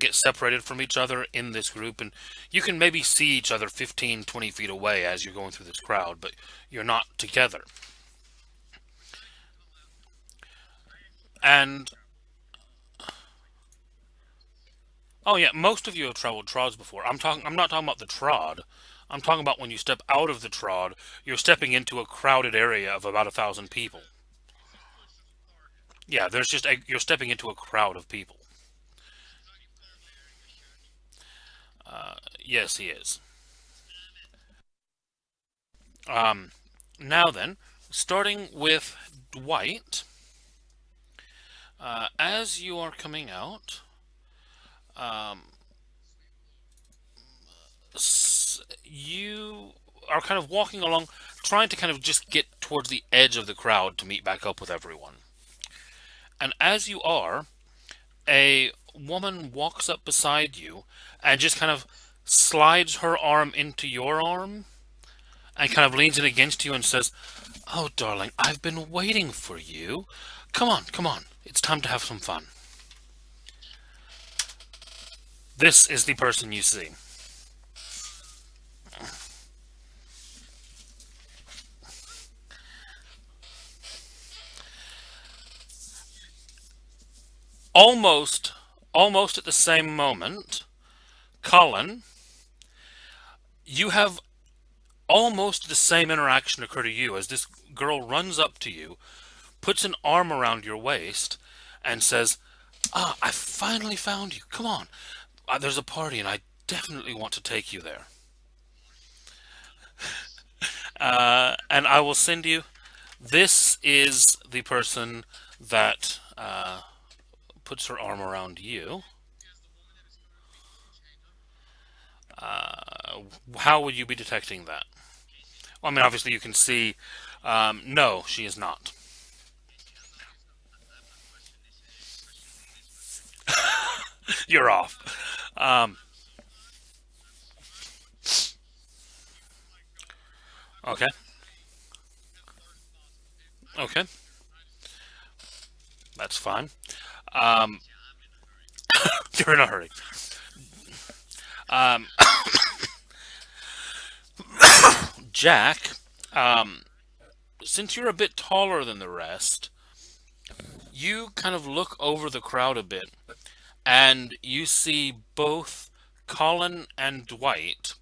get separated from each other in this group, and you can maybe see each other 15, 20 feet away as you're going through this crowd, but you're not together. And oh yeah, most of you have traveled trods before. I'm not talking about the trod. I'm talking about when you step out of the trod, you're stepping into a crowded area of about 1,000 people. Yeah, you're stepping into a crowd of people. Yes, he is. Um, Now then, starting with Dwight, as you are coming out, um, you are kind of walking along, trying to kind of just get towards the edge of the crowd to meet back up with everyone. And as you are, a woman walks up beside you and just kind of slides her arm into your arm and kind of leans it against you and says, "Oh, darling, I've been waiting for you. Come on, come on. It's time to have some fun." This is the person you see. Almost, almost at the same moment, Colin, you have almost the same interaction occur to you as this girl runs up to you, puts an arm around your waist, and says, "Ah, I finally found you. Come on. There's a party, and I definitely want to take you there. And I will send you. This is the person that puts her arm around you. How would you be detecting that? Well, I mean, obviously, you can see. No, she is not. You're off. Okay. Okay. That's fine. Um, you're in a hurry. Um, Jack, um, since you're a bit taller than the rest, you kind of look over the crowd a bit and you see both Colin and Dwight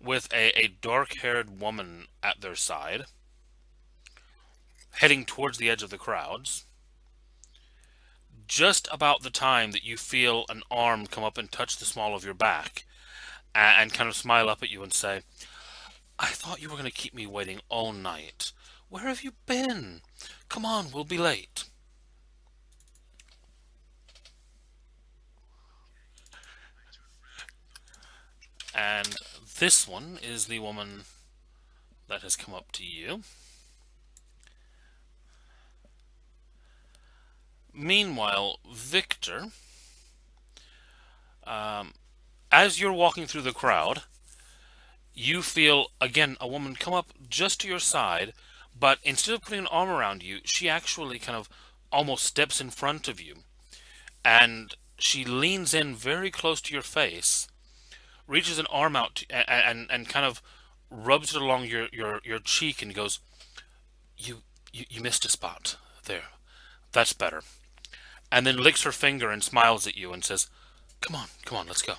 with a dark haired woman at their side, heading towards the edge of the crowds. Just about the time that you feel an arm come up and touch the small of your back and kind of smile up at you and say, "I thought you were going to keep me waiting all night. Where have you been? Come on, we'll be late." And this one is the woman that has come up to you. Meanwhile, Victor, um, as you're walking through the crowd, you feel again a woman come up just to your side, but instead of putting an arm around you, she actually kind of almost steps in front of you and she leans in very close to your face, reaches an arm out to, and kind of rubs it along your cheek and goes, you missed a spot there. That's better." And then licks her finger and smiles at you and says, come on, let's go."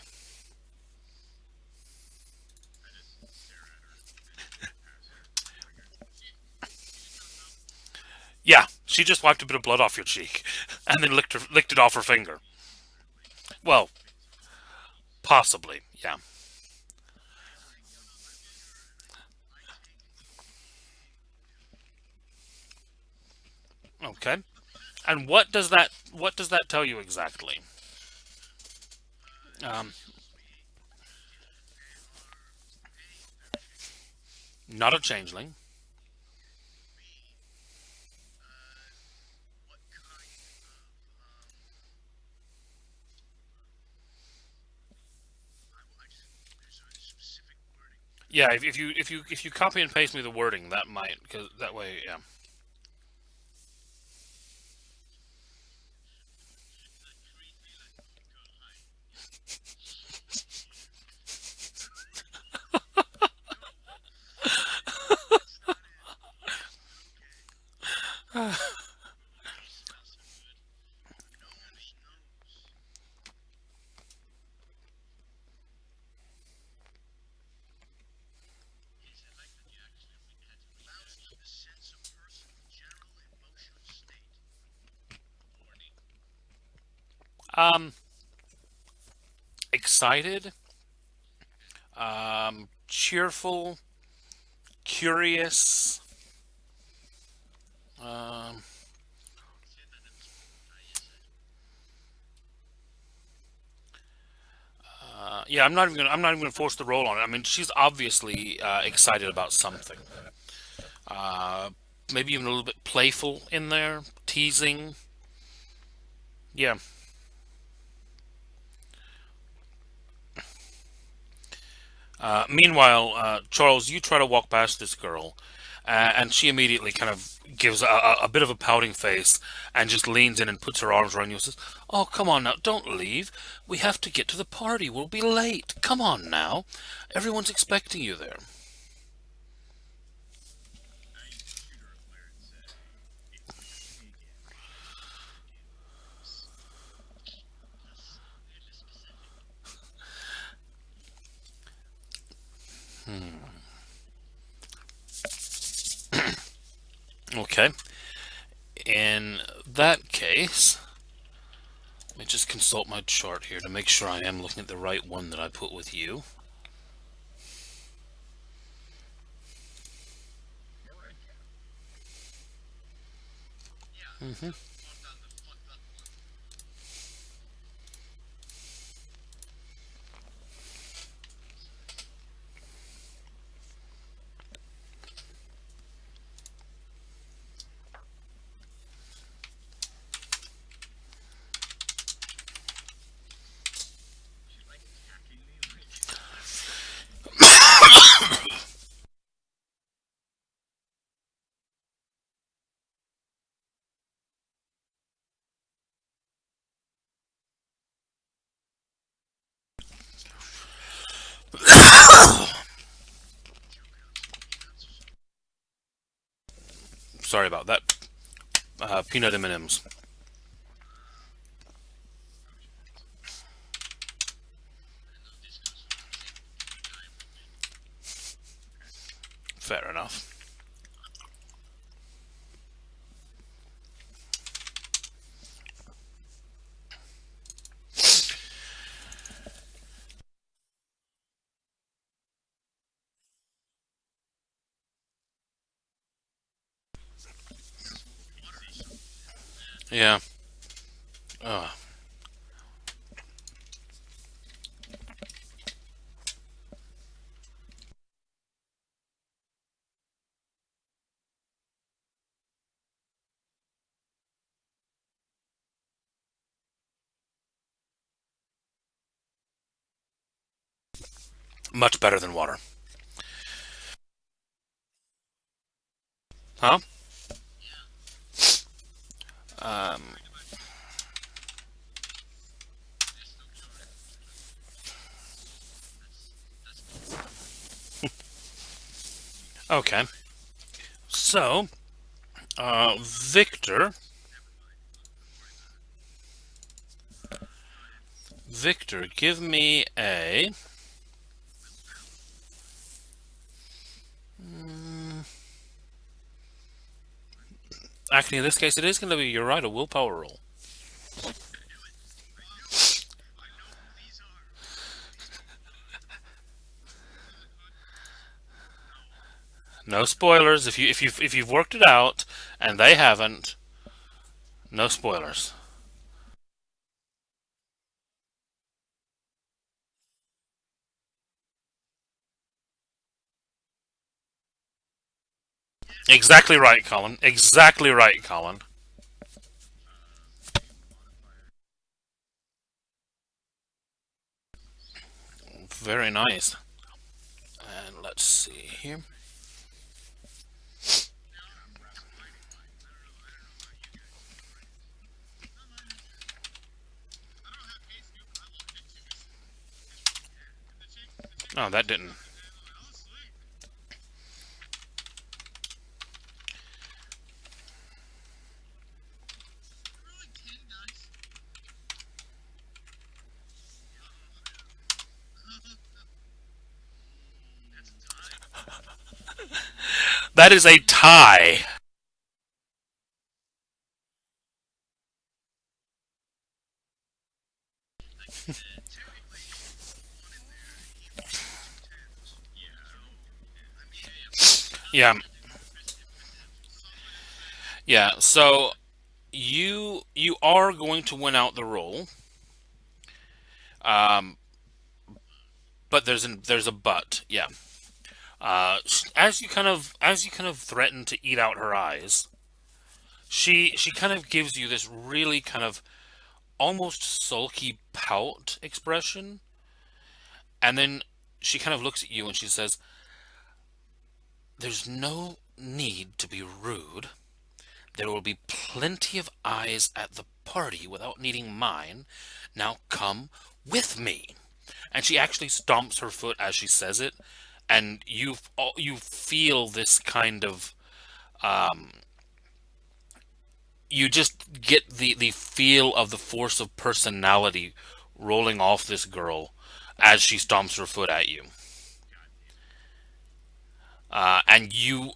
Yeah, she just wiped a bit of blood off your cheek and then licked it off her finger. Well, possibly, yeah. Okay. And what does that tell you exactly? Um, Not a changeling. Yeah, if you copy and paste me the wording, that might, because that way, yeah. Excited, cheerful, curious. Um, yeah, I'm not even gonna force the role on it. I mean, she's obviously excited about something. Uh, Maybe even a little bit playful in there, teasing. Yeah. Meanwhile, Charles, you try to walk past this girl, and she immediately kind of gives a bit of a pouting face and just leans in and puts her arms around you and says, "Oh, come on now, don't leave. We have to get to the party. We'll be late. Come on now. Everyone's expecting you there." Okay. In that case, let me just consult my chart here to make sure I am looking at the right one that I put with you. Hmm. Sorry about that. Peanut M&Ms. Fair enough. Yeah. Uh, Much better than water. Huh? Um, okay. So, Victor, give me a. Actually, in this case, it is going to be, you're right, a willpower roll. No spoilers. If you've worked it out and they haven't, no spoilers. Exactly right, Colin. Exactly right, Colin. Very nice. And let's see here. Oh, that didn't. That is a tie. Yeah, yeah. So you are going to win out the role, um, but there's a but. Yeah. As you kind of threaten to eat out her eyes, she kind of gives you this really kind of almost sulky pout expression, and then she kind of looks at you and she says, "There's no need to be rude. There will be plenty of eyes at the party without needing mine. Now come with me." And she actually stomps her foot as she says it, and you feel this kind of um, you just get the feel of the force of personality rolling off this girl as she stomps her foot at you, and you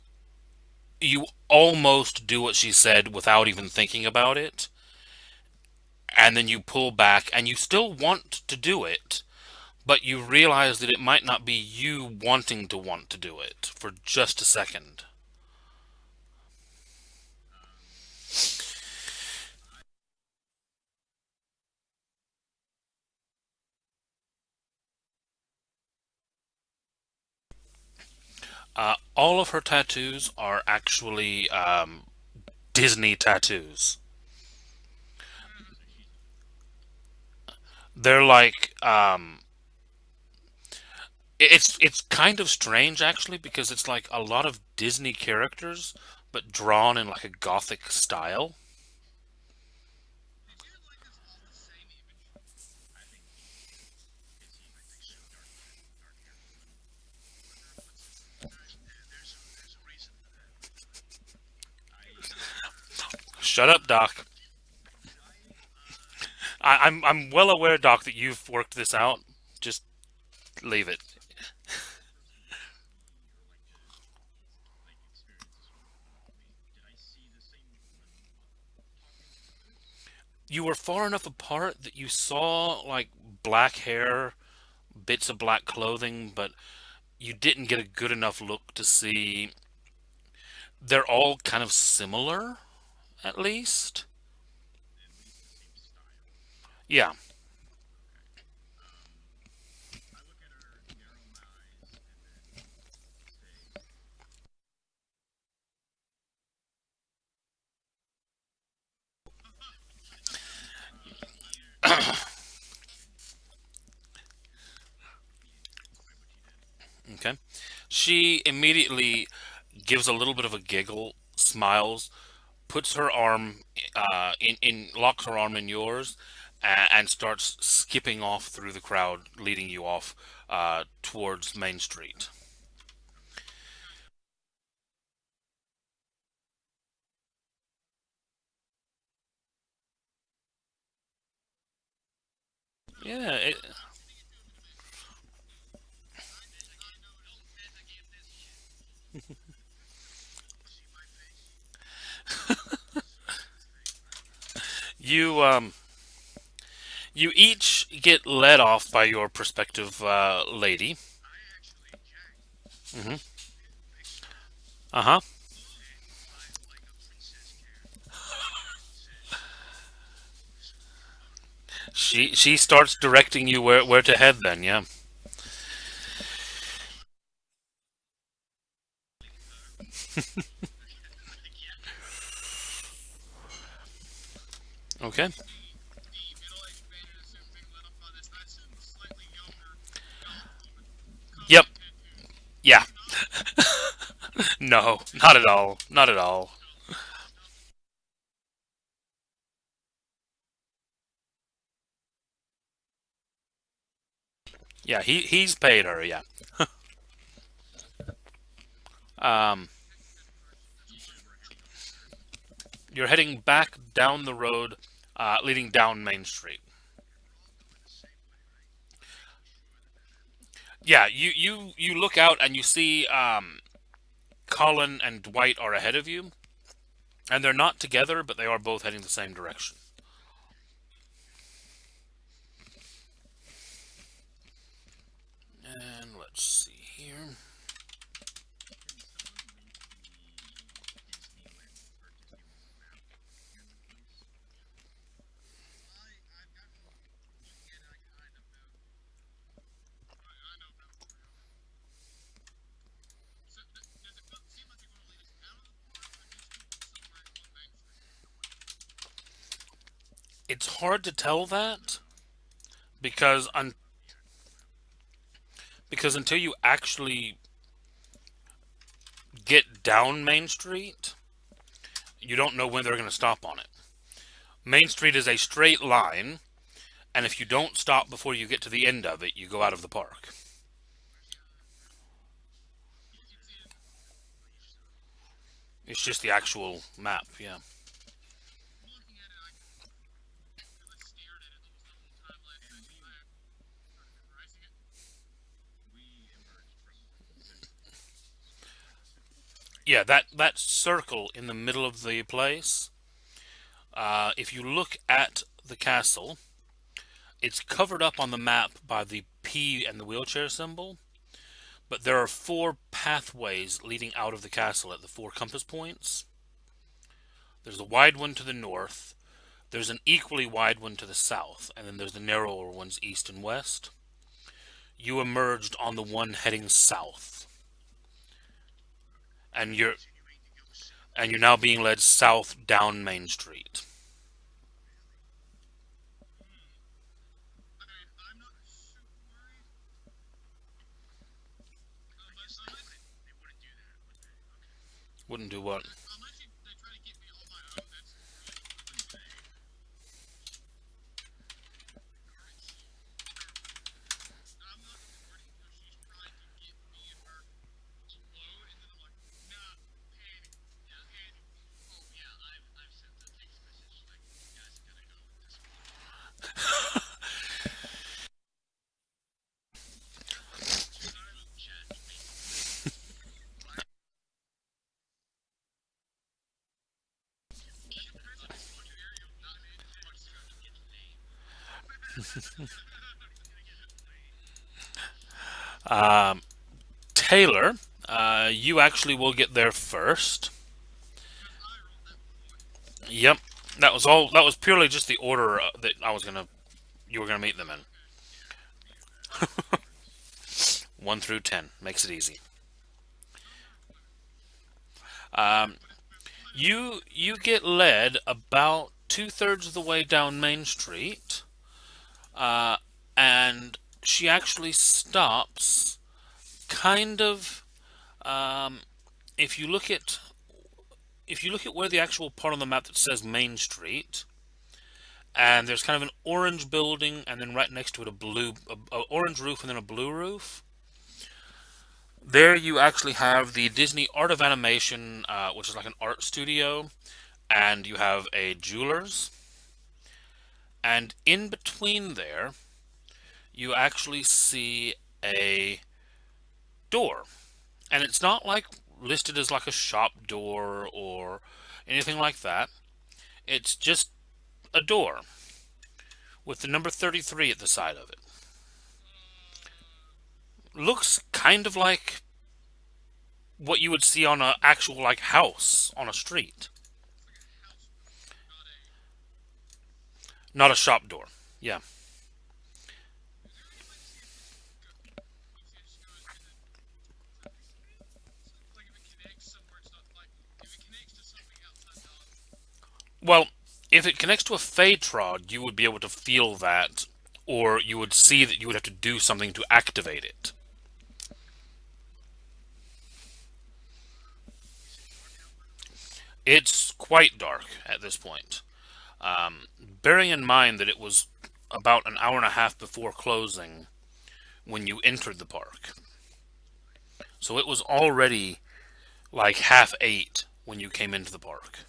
almost do what she said without even thinking about it, and then you pull back and you still want to do it, but you realize that it might not be you wanting to want to do it for just a second. All of her tattoos are actually Disney tattoos. They're like it's kind of strange actually because it's like a lot of Disney characters but drawn in like a gothic style. Shut up, Doc. I'm well aware, Doc, that you've worked this out. Just leave it. You were far enough apart that you saw like black hair, bits of black clothing, but you didn't get a good enough look to see. They're all kind of similar, at least. Yeah. Okay. She immediately gives a little bit of a giggle, smiles, puts her arm in locks her arm in yours, and starts skipping off through the crowd, leading you off towards Main Street. Yeah, you you each get led off by your prospective lady. Hmm. Uh huh. She starts directing you where to head. Then, yeah. Okay. Yep. Yeah. No, not at all. Not at all. Yeah, he's paid her. Yeah. Um, you're heading back down the road, leading down Main Street. Yeah, you look out and you see Colin and Dwight are ahead of you, and they're not together, but they are both heading the same direction. see here. It's hard to tell that because because until you actually get down Main Street, you don't know when they're going to stop on it. Main Street is a straight line, and if you don't stop before you get to the end of it, you go out of the park. It's just the actual map, yeah. Yeah, that circle in the middle of the place. If you look at the castle, it's covered up on the map by the P and the wheelchair symbol, but there are four pathways leading out of the castle at the four compass points. There's a wide one to the north, there's an equally wide one to the south, and then there's the narrower ones east and west. You emerged on the one heading south, and you're now being led south down Main Street. Wouldn't do what? Um, Taylor, you actually will get there first. Yep, that was all. That was purely just the order that you were gonna meet them in. 1 through 10 makes it easy. Um, you get led about 2/3 of the way down Main Street, uh, and she actually stops. Kind of. Um, if you look at where the actual part on the map that says Main Street, and there's kind of an orange building, and then right next to it a orange roof, and then a blue roof. There you actually have the Disney Art of Animation, which is like an art studio, and you have a jeweler's. And in between there, you actually see a door. And it's not like listed as like a shop door or anything like that. It's just a door with the number 33 at the side of it. Looks kind of like what you would see on an actual like house on a street, not a shop door. Yeah. Well, if it connects to a Phaetrod, you would be able to feel that, or you would see that you would have to do something to activate it. It's quite dark at this point. Bearing in mind that it was about an hour and a half before closing when you entered the park. So it was already like half eight when you came into the park.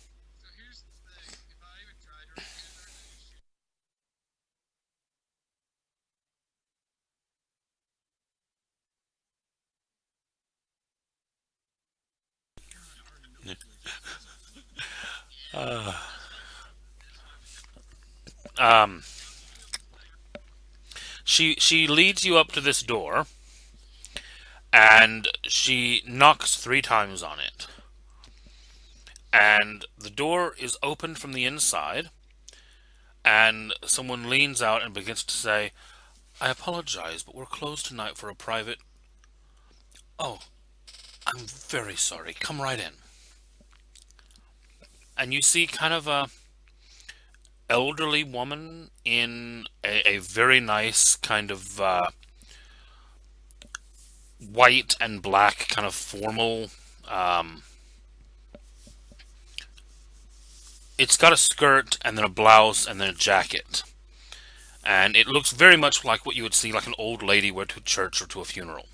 Uh, um, she leads you up to this door, and she knocks 3 times on it. And the door is opened from the inside, and someone leans out and begins to say, "I apologize, but we're closed tonight for a private." "Oh, I'm very sorry. Come right in." And you see kind of a elderly woman in a very nice kind of white and black kind of formal. Um, it's got a skirt and then a blouse and then a jacket, and it looks very much like what you would see like an old lady wear to church or to a funeral.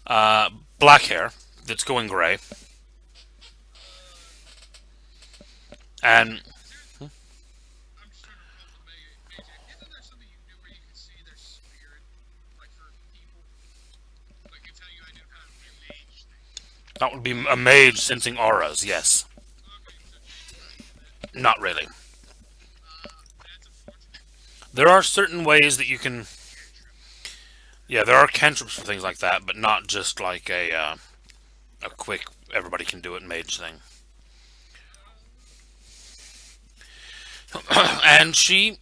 Uh, Black hair that's going gray, and that would be a mage sensing auras. Yes, not really. There are certain ways that you can. Yeah, there are cantrips for things like that, but not just like a quick everybody can do it mage thing. And she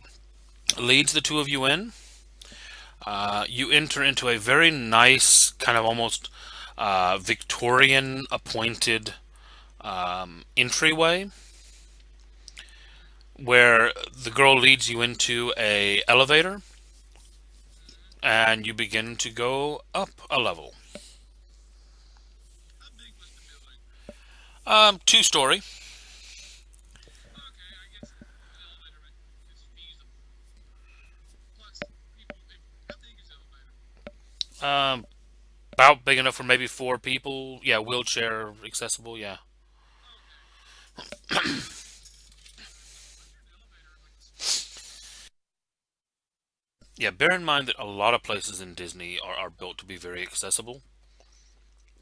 leads the two of you in. You enter into a very nice, kind of almost Victorian appointed entryway where the girl leads you into a elevator and you begin to go up a level. 2 story. Um, about big enough for maybe 4 people. Yeah, wheelchair accessible. Yeah. Yeah, bear in mind that a lot of places in Disney are built to be very accessible.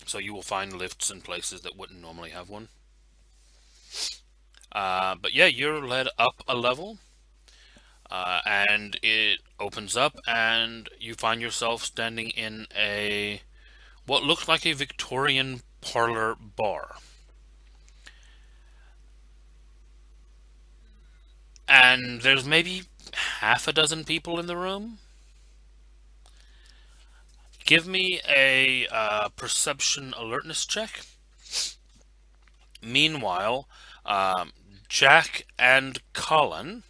So you will find lifts in places that wouldn't normally have one. But yeah, you're led up a level, and it opens up, and you find yourself standing in a what looks like a Victorian parlor bar. And there's maybe half a dozen people in the room. Give me a perception alertness check. Meanwhile, um, Jack and Colin,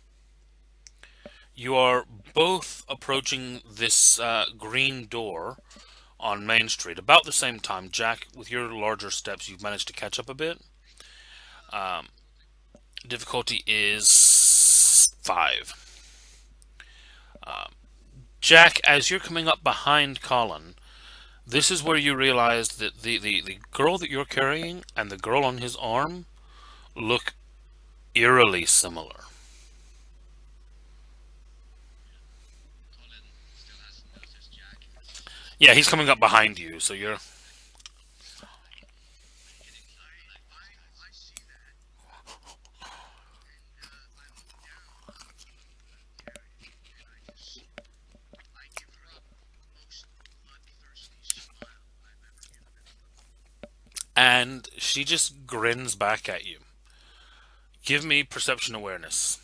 you are both approaching this green door on Main Street about the same time. Jack, with your larger steps, you've managed to catch up a bit. Um, Difficulty is 5. Jack, as you're coming up behind Colin, this is where you realize that the girl that you're carrying and the girl on his arm look eerily similar. Yeah, he's coming up behind you, so you're. And she just grins back at you. Give me perception awareness.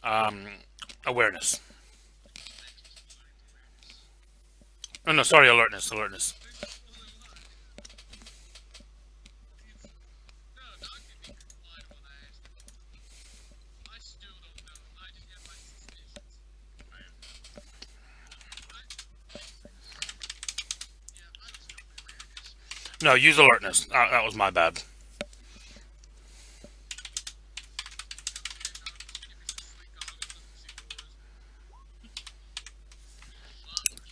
Um, Awareness. Oh no, sorry, alertness. Alertness. No, use alertness. That was my bad.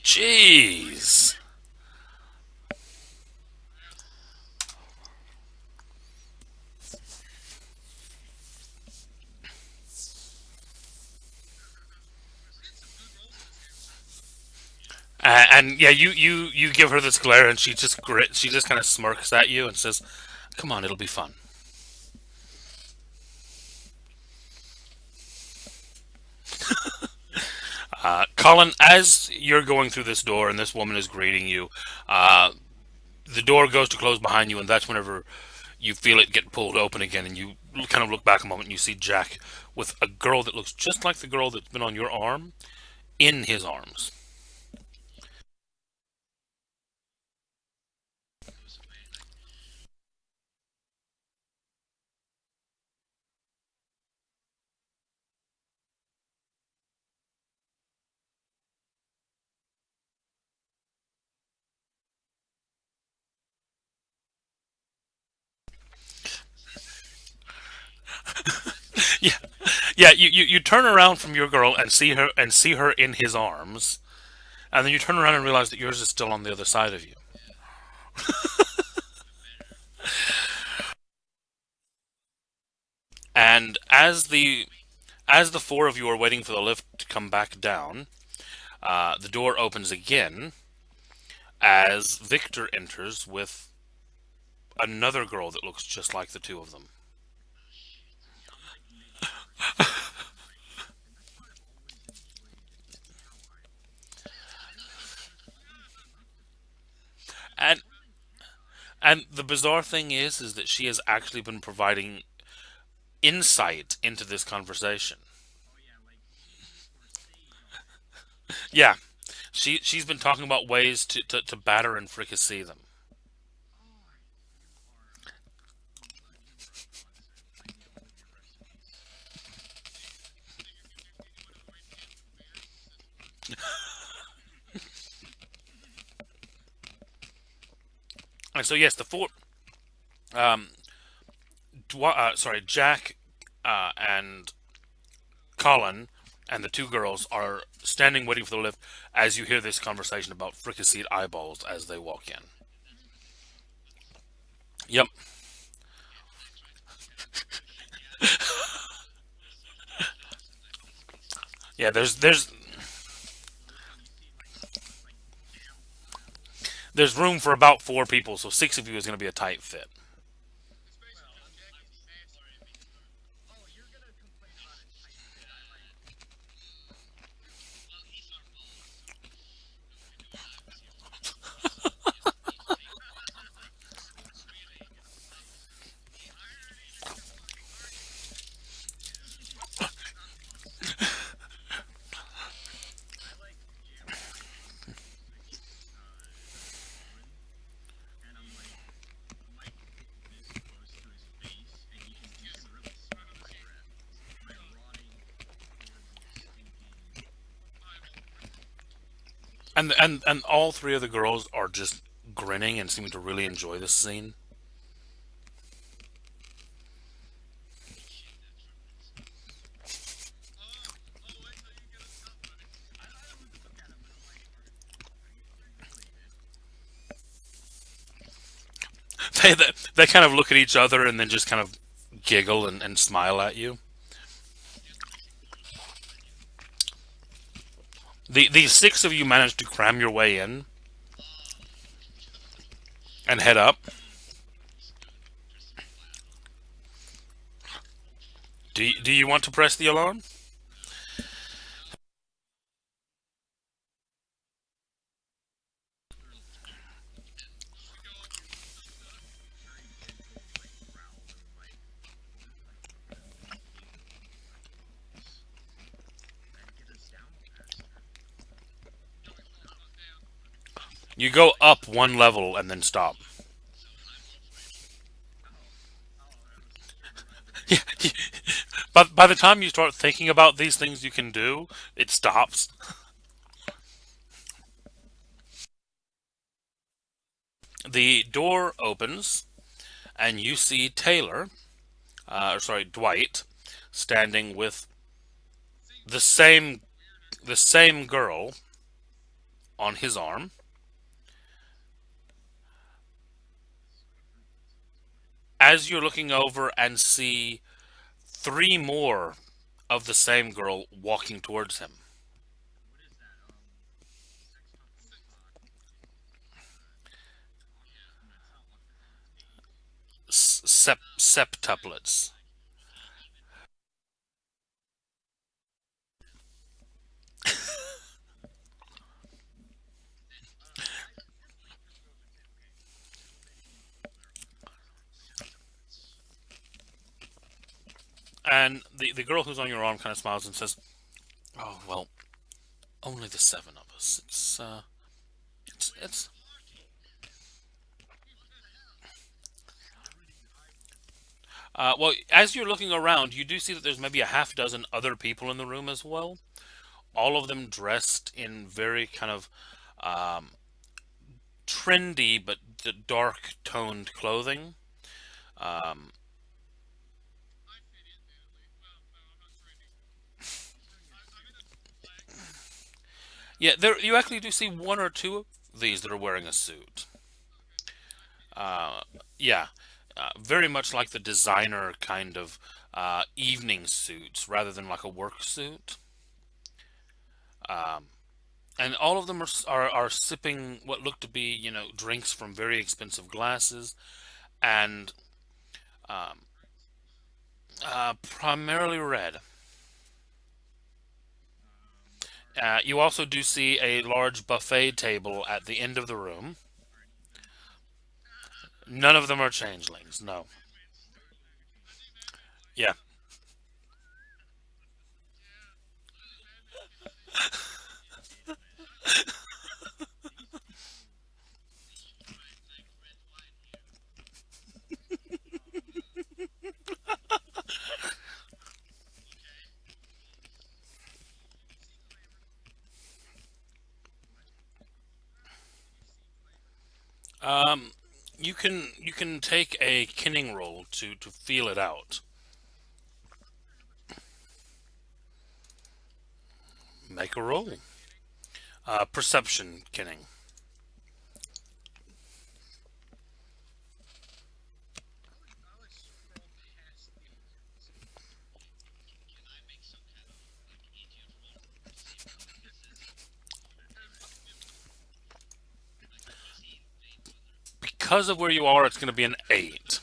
Jeez. And yeah, you give her this glare, and she just kind of smirks at you and says, "Come on, it'll be fun." Colin, as you're going through this door and this woman is greeting you, uh, the door goes to close behind you, and that's whenever you feel it get pulled open again, and you kind of look back a moment, and you see Jack with a girl that looks just like the girl that's been on your arm in his arms. Yeah, yeah. You turn around from your girl and see her in his arms, and then you turn around and realize that yours is still on the other side of you. And as the four of you are waiting for the lift to come back down, the door opens again as Victor enters with another girl that looks just like the two of them. And and the bizarre thing is that she has actually been providing insight into this conversation. Yeah, she's been talking about ways to batter and fricassee them. And so yes, the four, um, Jack, and Colin and the two girls are standing waiting for the lift as you hear this conversation about fricasseed eyeballs as they walk in. Yep. Yeah. There's room for about four people, so six of you is going to be a tight fit. And all three of the girls are just grinning and seeming to really enjoy this scene. They kind of look at each other and then just kind of giggle and smile at you. The six of you manage to cram your way in and head up. Do you want to press the alarm? You go up one level and then stop. Yeah. But by the time you start thinking about these things you can do, it stops. The door opens, and you see Dwight, standing with the same the same girl on his arm. As you're looking over and see three more of the same girl walking towards him. septuplets. And the girl who's on your arm kind of smiles and says, "Oh well, only the seven of us. It's well, as you're looking around, you do see that there's maybe a half dozen other people in the room as well. All of them dressed in very kind of um, trendy but dark toned clothing. Um, yeah, there you actually do see one or two of these that are wearing a suit. Uh, yeah, very much like the designer kind of evening suits rather than like a work suit. Um, and all of them are sipping what look to be, drinks from very expensive glasses, and um, primarily red. You also do see a large buffet table at the end of the room. None of them are changelings. No. Yeah. Um, you can take a kinning roll to feel it out. Make a roll. Perception kinning. Because of where you are, it's going to be an eight.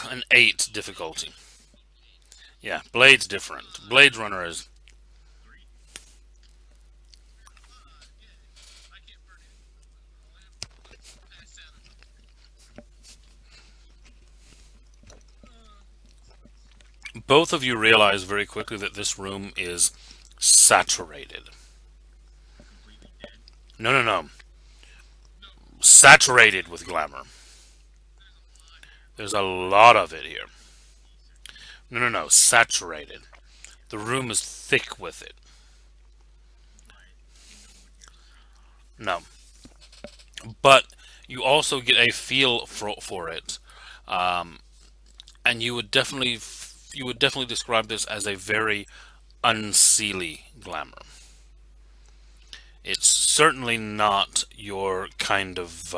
An eight difficulty. Yeah, Blade's different. Blade Runner is. Both of you realize very quickly that this room is saturated. No, no, no. Saturated with glamour. There's a lot of it here. No, no, no. Saturated. The room is thick with it. No. But you also get a feel for it. Um, and you would definitely describe this as a very unseelie glamour. It's certainly not your kind of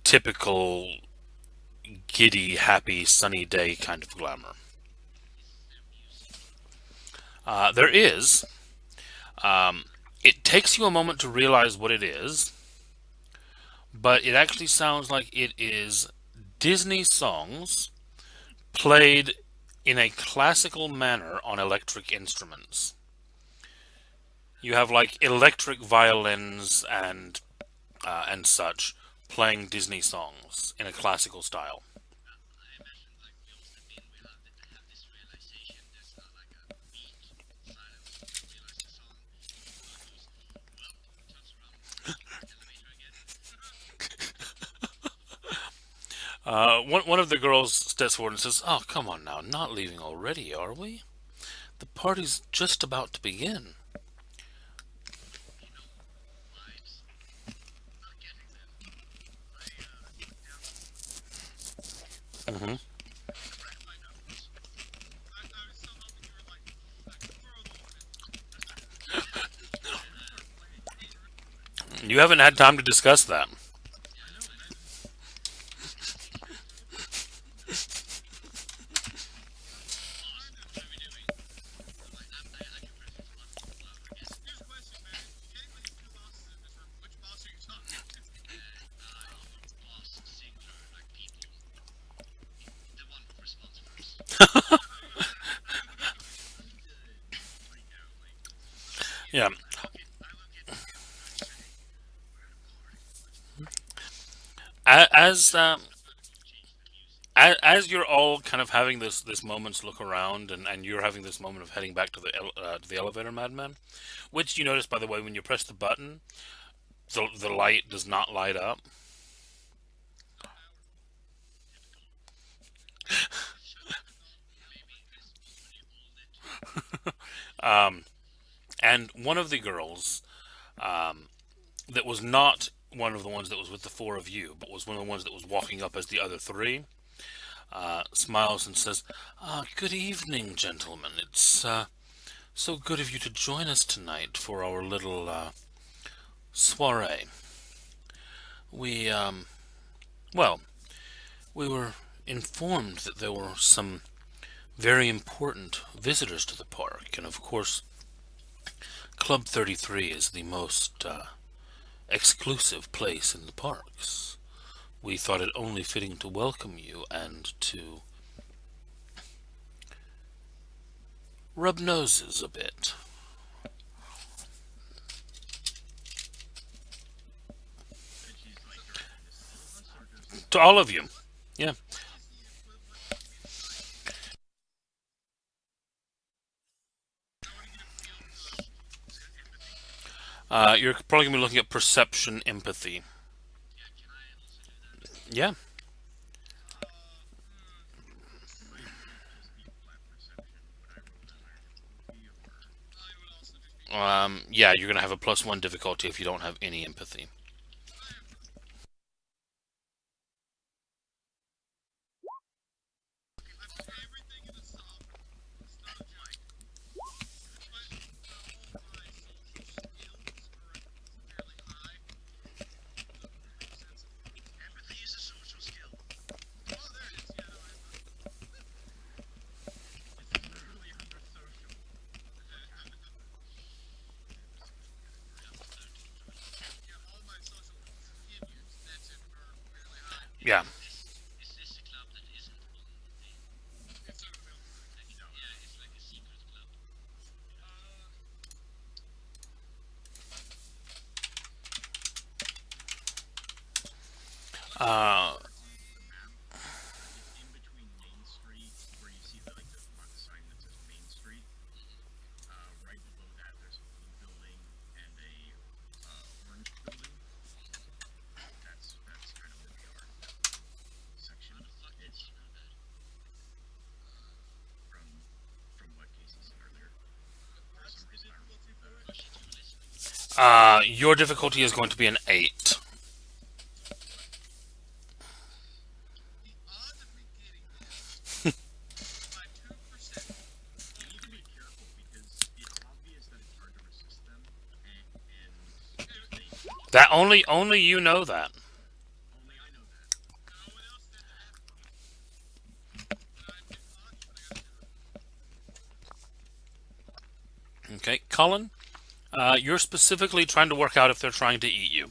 typical giddy, happy, sunny day kind of glamour. There is. Um, it takes you a moment to realize what it is, but it actually sounds like it is Disney songs played in a classical manner on electric instruments. You have like electric violins and such playing Disney songs in a classical style. One of the girls steps forward and says, "Oh, come on now, not leaving already, are we? The party's just about to begin." Hmm. You haven't had time to discuss that. Yeah. As as you're all kind of having this moment to look around, and you're having this moment of heading back to to the elevator, madman, which you notice, by the way, when you press the button, the light does not light up. And one of the girls, that was not one of the ones that was with the four of you, but was one of the ones that was walking up as the other three, smiles and says, "Good evening, gentlemen. It's so good of you to join us tonight for our little soiree. We, well, we were informed that there were some very important visitors to the park, and of course, Club 33 is the most exclusive place in the parks. We thought it only fitting to welcome you and to rub noses a bit." To all of you. Yeah. You're probably going to be looking at perception empathy. Yeah. Yeah, you're going to have a +1 difficulty if you don't have any empathy. Yeah. Uh, your difficulty is going to be an 8. That only you know that. Okay, Cullen, you're specifically trying to work out if they're trying to eat you.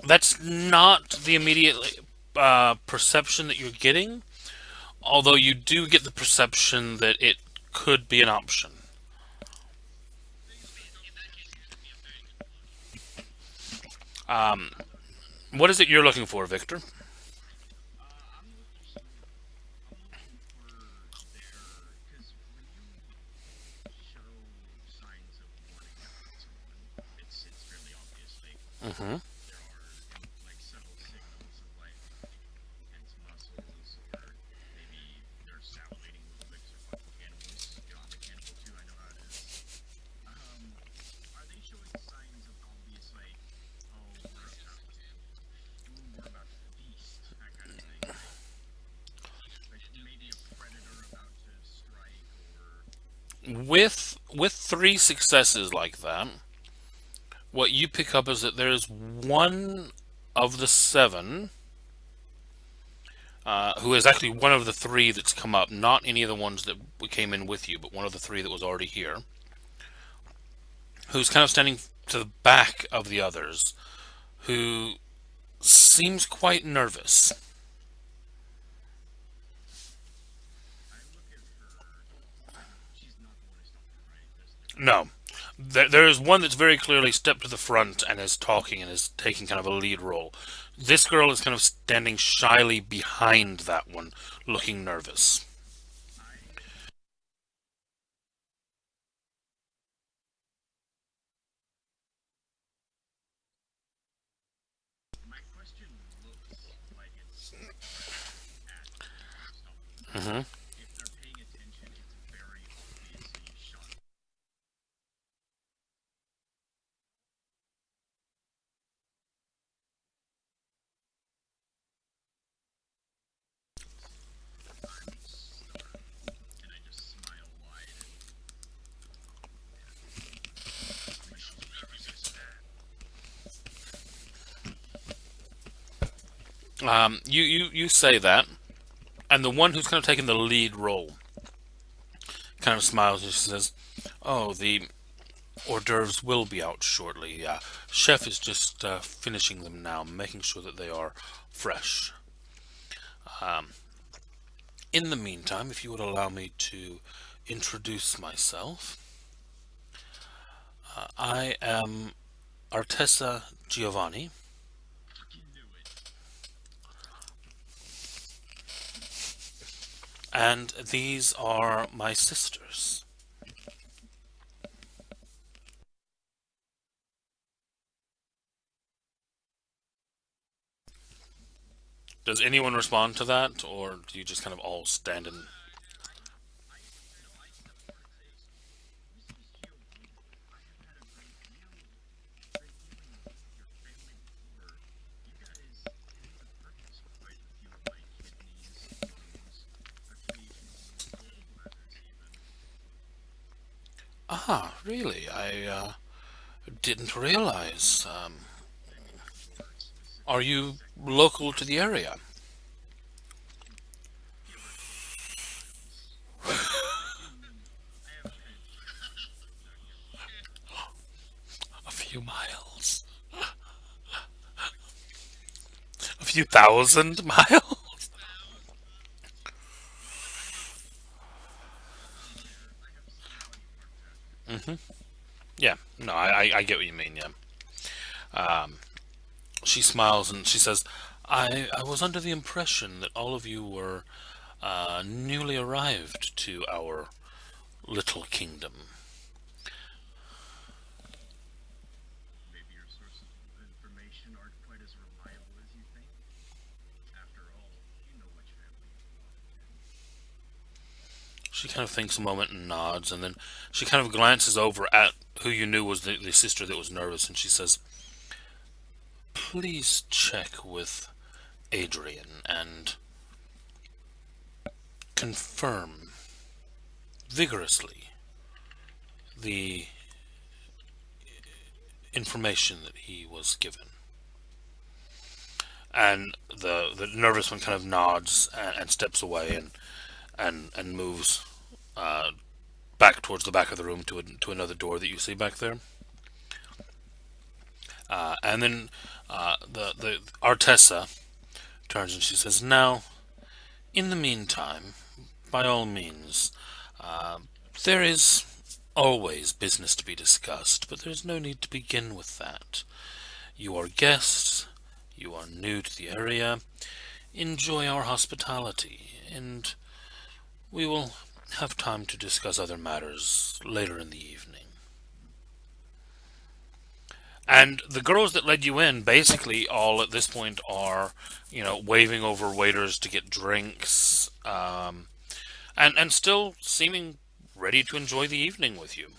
That's not the immediate perception that you're getting, although you do get the perception that it could be an option. What is it you're looking for, Victor? Hmm. With three successes like that, what you pick up is that there is one of the seven, who is actually one of the three that's come up, not any of the ones that came in with you, but one of the three that was already here, who's kind of standing to the back of the others, who seems quite nervous. No. There is one that's very clearly stepped to the front and is talking and is taking kind of a lead role. This girl is kind of standing shyly behind that one, looking nervous. Hmm. You say that, and the one who's kind of taking the lead role kind of smiles and she says, "Oh, the hors d'oeuvres will be out shortly. Chef is just finishing them now, making sure that they are fresh. In the meantime, if you would allow me to introduce myself, I am Artessa Giovanni, and these are my sisters." Does anyone respond to that, or do you just kind of all stand and? Ah, really? I didn't realize. Are you local to the area? A few miles. A few thousand miles? Hmm. Yeah, no, I get what you mean, yeah. Um, she smiles and she says, I was under the impression that all of you were newly arrived to our little kingdom. She kind of thinks a moment and nods, and then she kind of glances over at who you knew was the sister that was nervous, and she says, "Please check with Adrian and confirm vigorously the information that he was given." And the nervous one kind of nods and steps away and moves uh, back towards the back of the room to another door that you see back there. And then the Artessa turns and she says, "Now, in the meantime, by all means, uh, there is always business to be discussed, but there is no need to begin with that. You are guests, you are new to the area. Enjoy our hospitality, and we will have time to discuss other matters later in the evening." And the girls that led you in basically all at this point are, waving over waiters to get drinks, and still seeming ready to enjoy the evening with you.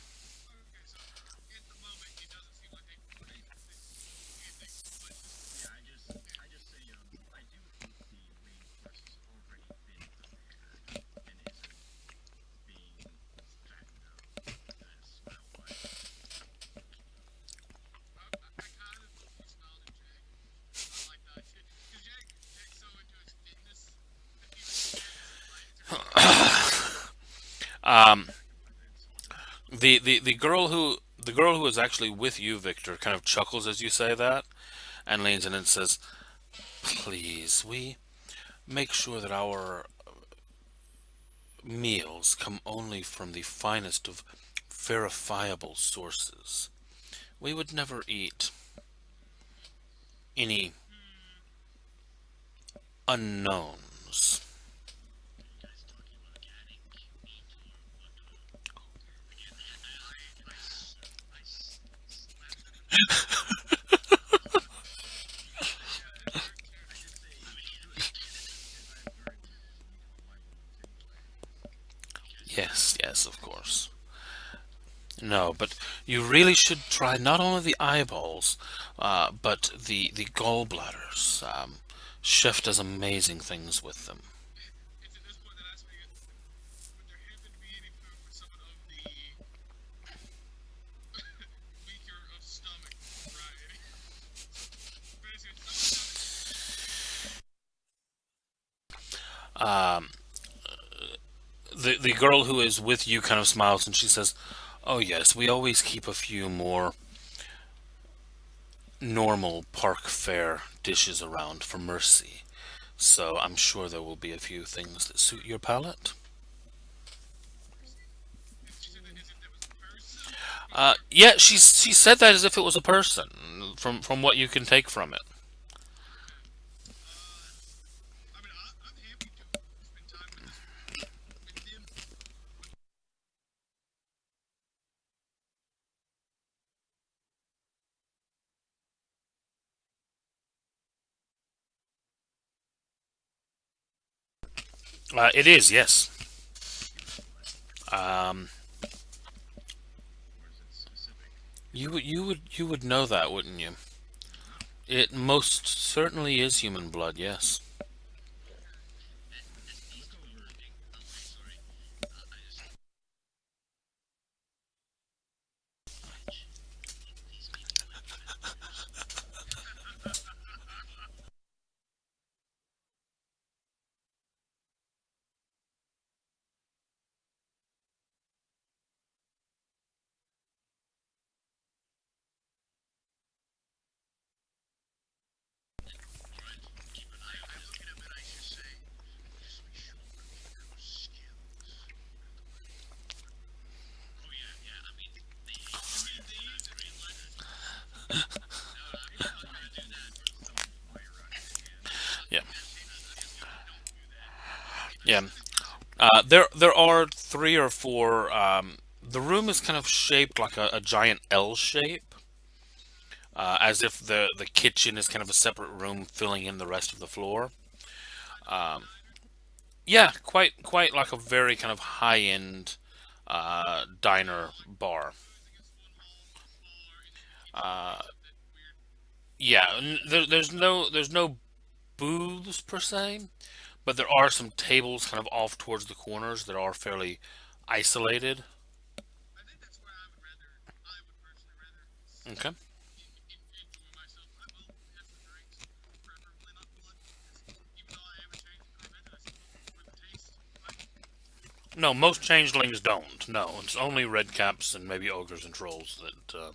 Um, the girl who is actually with you, Victor, kind of chuckles as you say that, and leans in and says, "Please, we make sure that our meals come only from the finest of verifiable sources. We would never eat any unknowns. Yes, yes, of course. No, but you really should try not only the eyeballs, but the gallbladders. Chef does amazing things with them. Um, the girl who is with you kind of smiles and she says, "Oh yes, we always keep a few more normal park fare dishes around for Mercy. So I'm sure there will be a few things that suit your palate." Yeah, she said that as if it was a person. From what you can take from it, it is, yes. Um, you would know that, wouldn't you? It most certainly is human blood. Yes. Yeah. Yeah. There are three or four. The room is kind of shaped like a giant L shape, as if the kitchen is kind of a separate room filling in the rest of the floor. Um, yeah, quite like a very kind of high end diner bar. Uh, yeah, there's no booths per se, but there are some tables kind of off towards the corners that are fairly isolated. Okay. No, most changelings don't. No, it's only red caps and maybe ogres and trolls that.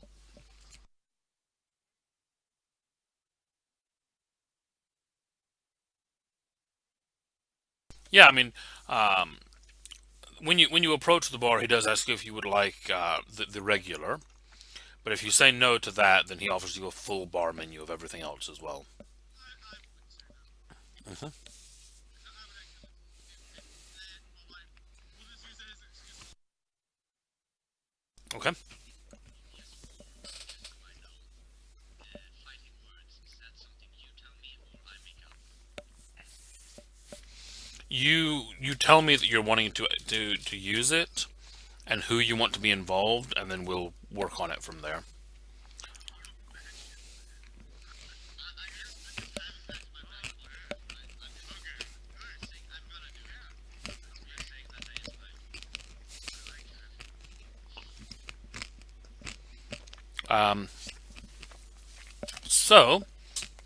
Yeah, I mean, um, when you approach the bar, he does ask you if you would like the regular. But if you say no to that, then he offers you a full bar menu of everything else as well. Hmm. Okay. You tell me that you're wanting to use it and who you want to be involved, and then we'll work on it from there. Um, so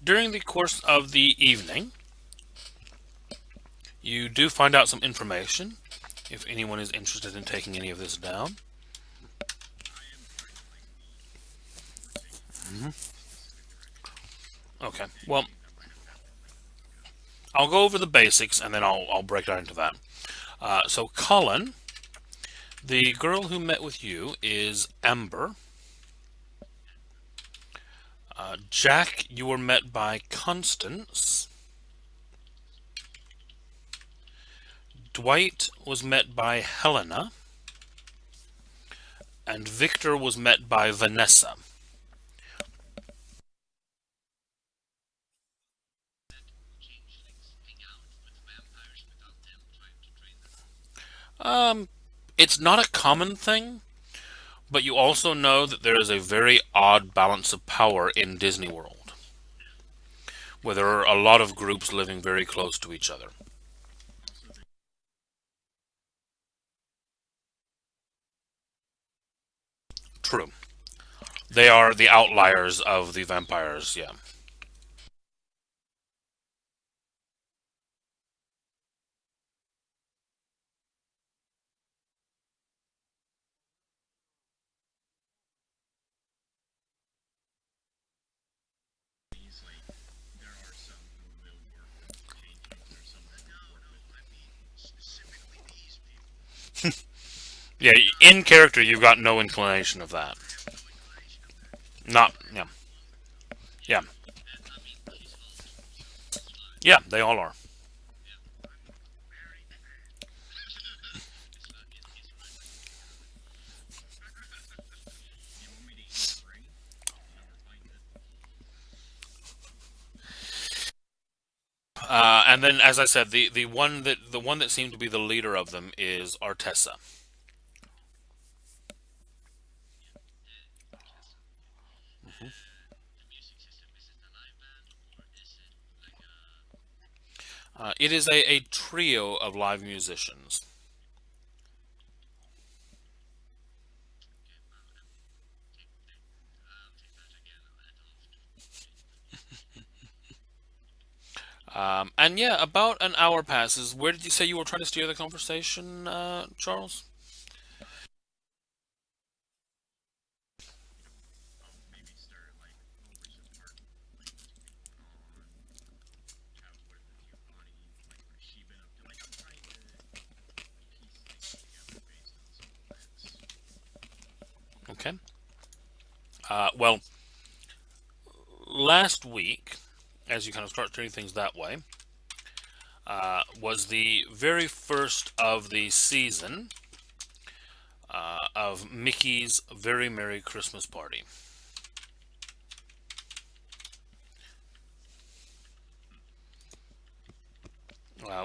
during the course of the evening, you do find out some information. If anyone is interested in taking any of this down. Hmm. Okay. Well, I'll go over the basics and then I'll break down into that. So Colin The girl who met with you is Amber. Jack, you were met by Constance. Dwight was met by Helena. And Victor was met by Vanessa. Um, it's not a common thing, but you also know that there is a very odd balance of power in Disney World, where there are a lot of groups living very close to each other. True. They are the outliers of the vampires, yeah. Yeah, in character, you've got no inclination of that. Not, yeah. Yeah. Yeah, they all are. And then, as I said, the one that seemed to be the leader of them is Artessa. It is a trio of live musicians. And yeah, about an hour passes. Where did you say you were trying to steer the conversation, Charles? Okay. Well, last week, as you kind of start turning things that way, was the very first of the season of Mickey's Very Merry Christmas Party,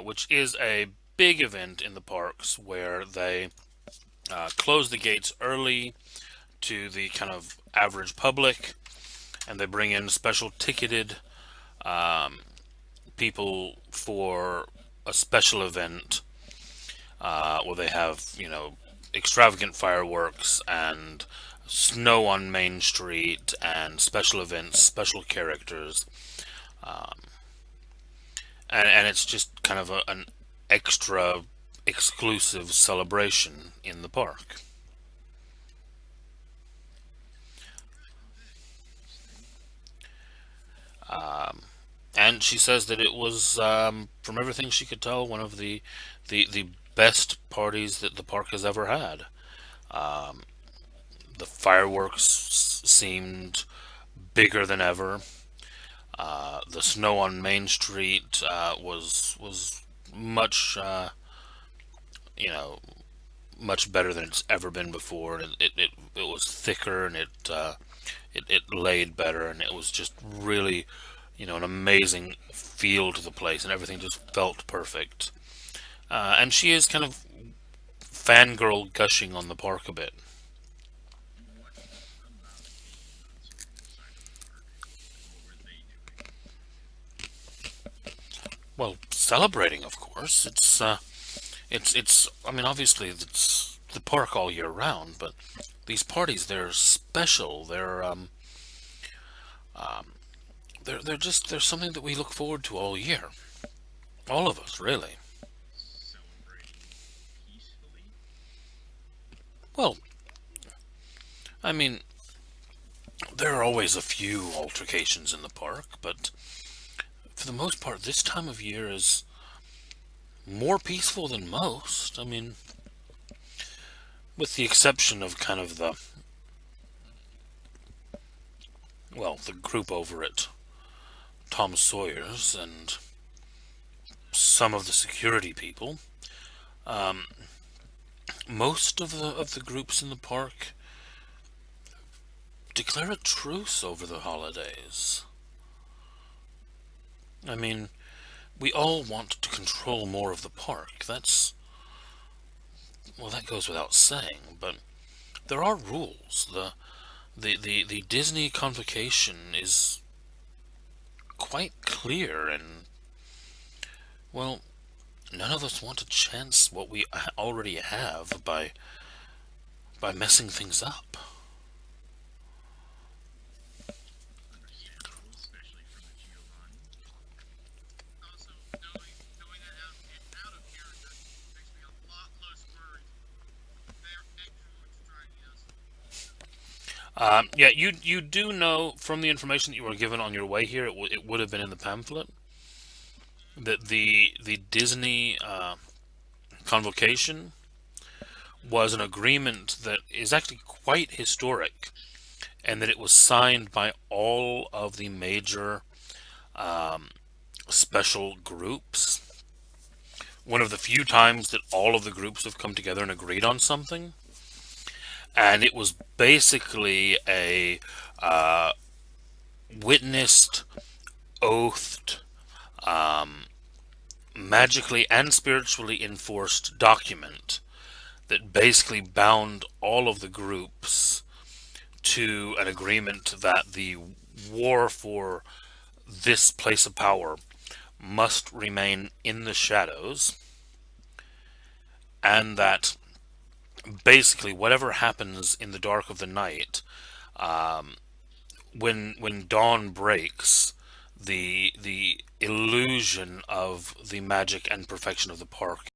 which is a big event in the parks where they close the gates early to the kind of average public, and they bring in special ticketed people for a special event where they have, extravagant fireworks and snow on Main Street and special events, special characters, and it's just kind of an extra exclusive celebration in the park. And she says that it was, from everything she could tell, one of the best parties that the park has ever had. The fireworks seemed bigger than ever. The snow on Main Street was much you know much better than it's ever been before. It was thicker, and it laid better, and it was just really, an amazing feel to the place, and everything just felt perfect. And she is kind of fangirl gushing on the park a bit. Well, celebrating, of course. It's. I mean, obviously, it's the park all year round, but these parties, they're special. They're just they're something that we look forward to all year. All of us, really. Well, I mean, there are always a few altercations in the park, but for the most part, this time of year is more peaceful than most. I mean, with the exception of kind of the group over at Tom Sawyer's and some of the security people. Um, Most of the groups in the park declare a truce over the holidays. I mean, we all want to control more of the park. That goes without saying, but there are rules. The Disney convocation is quite clear, and, well, none of us want to chance what we already have by messing things up. Yeah, you do know from the information that you were given on your way here, it would have been in the pamphlet that the Disney convocation was an agreement that is actually quite historic, and that it was signed by all of the major um, special groups. One of the few times that all of the groups have come together and agreed on something, and it was basically a uh, witnessed, oathed, um, magically and spiritually enforced document that basically bound all of the groups to an agreement that the war for this place of power must remain in the shadows, and that basically whatever happens in the dark of the night, um, when dawn breaks, the illusion of the magic and perfection of the park